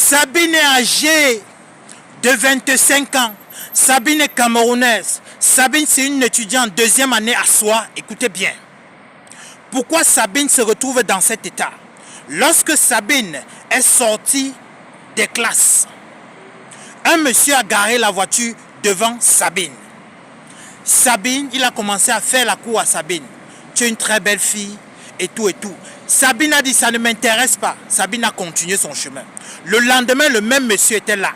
Sabine est âgée de 25 ans. Sabine est camerounaise. Sabine, c'est une étudiante deuxième année à soi. Écoutez bien. Pourquoi Sabine se retrouve dans cet état? Lorsque Sabine est sortie des classes, un monsieur a garé la voiture devant Sabine. Sabine, il a commencé à faire la cour à Sabine. Tu es une très belle fille et tout et tout. Sabine a dit ça ne m'intéresse pas. Sabine a continué son chemin. Le lendemain, le même monsieur était là.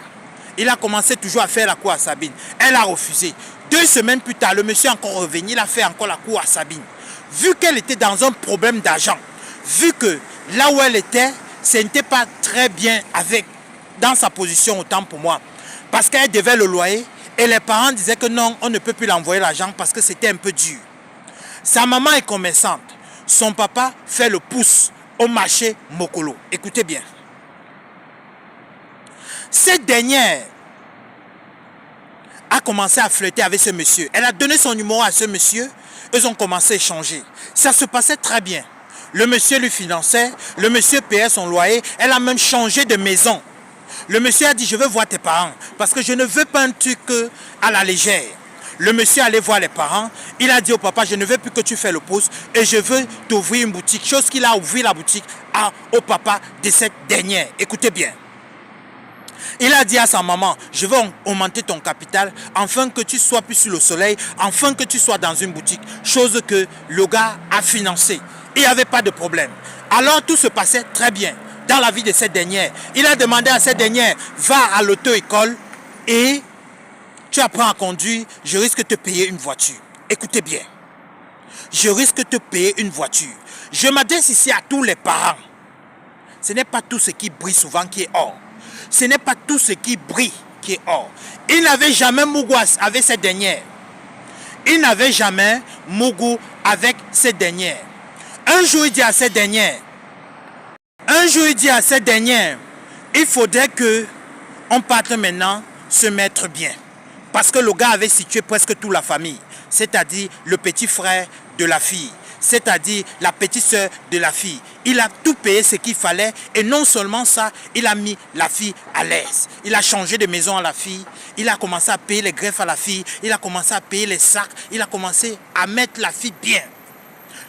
Il a commencé toujours à faire la cour à Sabine. Elle a refusé. 2 semaines plus tard, le monsieur est encore revenu. Il a fait encore la cour à Sabine. Vu qu'elle était dans un problème d'argent, vu que là où elle était, ce n'était pas très bien dans sa position autant pour moi. Parce qu'elle devait le loyer et les parents disaient que non, on ne peut plus l'envoyer l'argent parce que c'était un peu dur. Sa maman est commerçante. Son papa fait le pouce au marché Mokolo. Écoutez bien. Cette dernière a commencé à flirter avec ce monsieur. Elle a donné son numéro à ce monsieur. Ils ont commencé à échanger. Ça se passait très bien. Le monsieur lui finançait. Le monsieur payait son loyer. Elle a même changé de maison. Le monsieur a dit, je veux voir tes parents. Parce que je ne veux pas un truc à la légère. Le monsieur allait voir les parents. Il a dit au papa, je ne veux plus que tu fasses le pouce. Et je veux t'ouvrir une boutique. Chose qu'il a ouvert la boutique au papa de cette dernière. Écoutez bien. Il a dit à sa maman, je veux augmenter ton capital afin que tu sois plus sur le soleil, afin que tu sois dans une boutique. Chose que le gars a financé. Il n'y avait pas de problème. Alors tout se passait très bien dans la vie de cette dernière. Il a demandé à cette dernière, va à l'auto-école et tu apprends à conduire, je risque de te payer une voiture. Écoutez bien. Je risque de te payer une voiture. Je m'adresse ici à tous les parents. Ce n'est pas tout ce qui brille souvent qui est or. Ce n'est pas tout ce qui brille qui est or. Il n'avait jamais Mougou avec cette dernière. Il n'avait jamais Mougou avec cette dernière. Un jour, il dit à cette dernière, il faudrait que on parte maintenant se mettre bien. Parce que le gars avait situé presque toute la famille. C'est-à-dire le petit frère de la fille. C'est-à-dire la petite soeur de la fille. Il a tout payé ce qu'il fallait et non seulement ça, il a mis la fille à l'aise. Il a changé de maison à la fille, il a commencé à payer les greffes à la fille, il a commencé à payer les sacs, il a commencé à mettre la fille bien.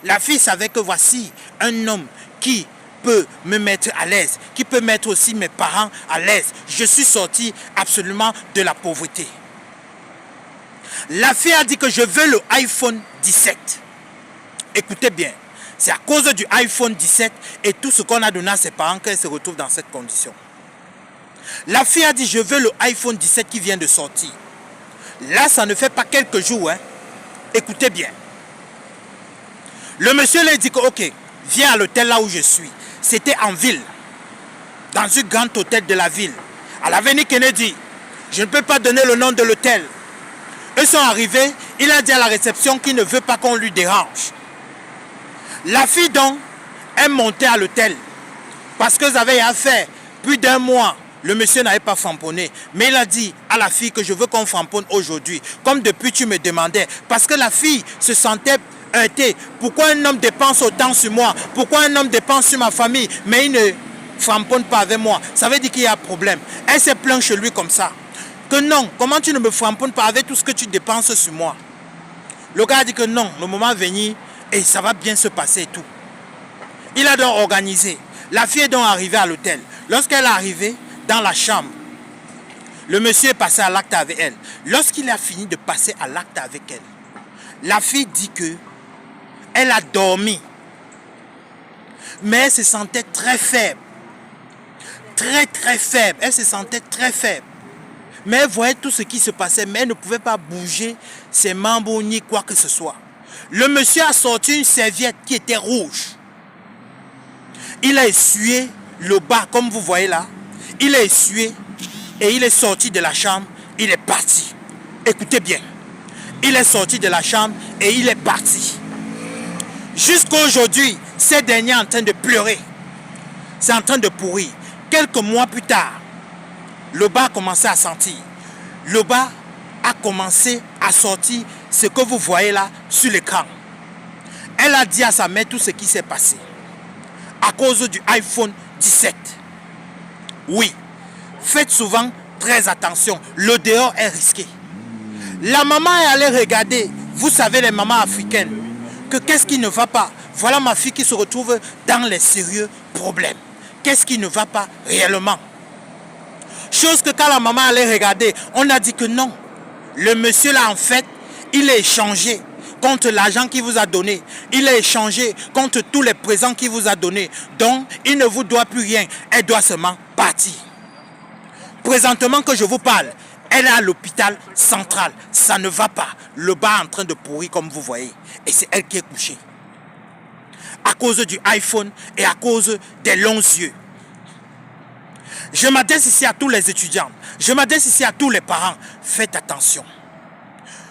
La fille savait que voici un homme qui peut me mettre à l'aise, qui peut mettre aussi mes parents à l'aise. Je suis sorti absolument de la pauvreté. La fille a dit que je veux le iPhone 17. Écoutez bien, c'est à cause du iPhone 17 et tout ce qu'on a donné à ses parents qu'elle se retrouve dans cette condition. La fille a dit, je veux le iPhone 17 qui vient de sortir. Là, ça ne fait pas quelques jours. Hein. Écoutez bien. Le monsieur lui a dit que, ok, viens à l'hôtel là où je suis. C'était en ville, dans un grand hôtel de la ville, à l'avenue Kennedy. Je ne peux pas donner le nom de l'hôtel. Eux sont arrivés, il a dit à la réception qu'il ne veut pas qu'on lui dérange. La fille donc est montée à l'hôtel parce que ça avait fait plus d'1 mois. Le monsieur n'avait pas framponné. Mais il a dit à la fille que je veux qu'on framponne aujourd'hui. Comme depuis tu me demandais. Parce que la fille se sentait heurtée. Pourquoi un homme dépense autant sur moi? Pourquoi un homme dépense sur ma famille? Mais il ne framponne pas avec moi. Ça veut dire qu'il y a un problème. Elle s'est plainte chez lui comme ça. Que non, comment tu ne me framponnes pas avec tout ce que tu dépenses sur moi? Le gars a dit que non, le moment venu, et ça va bien se passer et tout. Il a donc organisé. La fille est donc arrivée à l'hôtel. Lorsqu'elle est arrivée dans la chambre, le monsieur est passé à l'acte avec elle. Lorsqu'il a fini de passer à l'acte avec elle, la fille dit que elle a dormi. Mais elle se sentait très faible. Très très faible. Elle se sentait très faible. Mais elle voyait tout ce qui se passait, mais elle ne pouvait pas bouger ses membres ni quoi que ce soit. Le monsieur a sorti une serviette qui était rouge. Il a essuyé le bas, comme vous voyez là. Il a essuyé et il est sorti de la chambre. Il est parti. Écoutez bien. Il est sorti de la chambre et il est parti. Jusqu'à aujourd'hui, cette dernière est en train de pleurer. C'est en train de pourrir. Quelques mois plus tard, le bas a commencé à sentir. Le bas a commencé à sortir ce que vous voyez là sur l'écran. Elle a dit à sa mère tout ce qui s'est passé. À cause du iPhone 17. Oui. Faites souvent très attention. Le dehors est risqué. La maman est allée regarder, vous savez les mamans africaines, que qu'est-ce qui ne va pas. Voilà ma fille qui se retrouve dans les sérieux problèmes. Qu'est-ce qui ne va pas réellement? Chose que quand la maman allait regarder, on a dit que non. Le monsieur là en fait, il est échangé contre l'argent qu'il vous a donné. Il est échangé contre tous les présents qu'il vous a donné. Donc, il ne vous doit plus rien. Elle doit seulement partir. Présentement que je vous parle, elle est à l'hôpital central. Ça ne va pas. Le bas est en train de pourrir comme vous voyez. Et c'est elle qui est couchée. À cause du iPhone et à cause des longs yeux. Je m'adresse ici à tous les étudiants. Je m'adresse ici à tous les parents. Faites attention.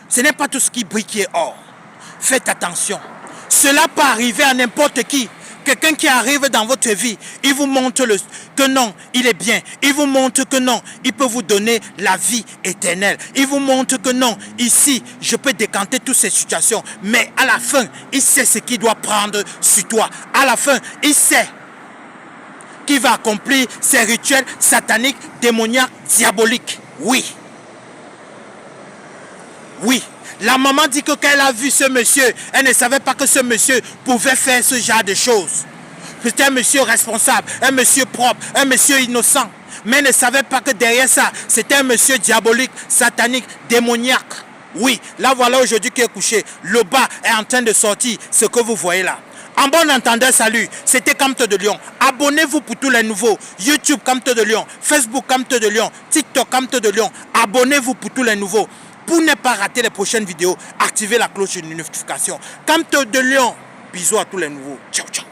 Ce n'est pas tout ce qui brille qui est or. Faites attention. Cela peut arriver à n'importe qui. Quelqu'un qui arrive dans votre vie, il vous montre que non, il est bien. Il vous montre que non, il peut vous donner la vie éternelle. Il vous montre que non, ici, je peux décanter toutes ces situations. Mais à la fin, il sait ce qu'il doit prendre sur toi. À la fin, il sait qu'il va accomplir ces rituels sataniques, démoniaques, diaboliques. Oui. Oui. La maman dit que quand elle a vu ce monsieur, elle ne savait pas que ce monsieur pouvait faire ce genre de choses. C'était un monsieur responsable, un monsieur propre, un monsieur innocent. Mais elle ne savait pas que derrière ça, c'était un monsieur diabolique, satanique, démoniaque. Oui, là voilà aujourd'hui qui est couché. Le bas est en train de sortir, ce que vous voyez là. En bon entendeur, salut, c'était Camte de Lion. Abonnez-vous pour tous les nouveaux. YouTube Camte de Lion, Facebook Camte de Lion, TikTok Camte de Lion. Abonnez-vous pour tous les nouveaux. Pour ne pas rater les prochaines vidéos, activez la cloche de notification. Camte de Lion, bisous à tous les nouveaux. Ciao, ciao.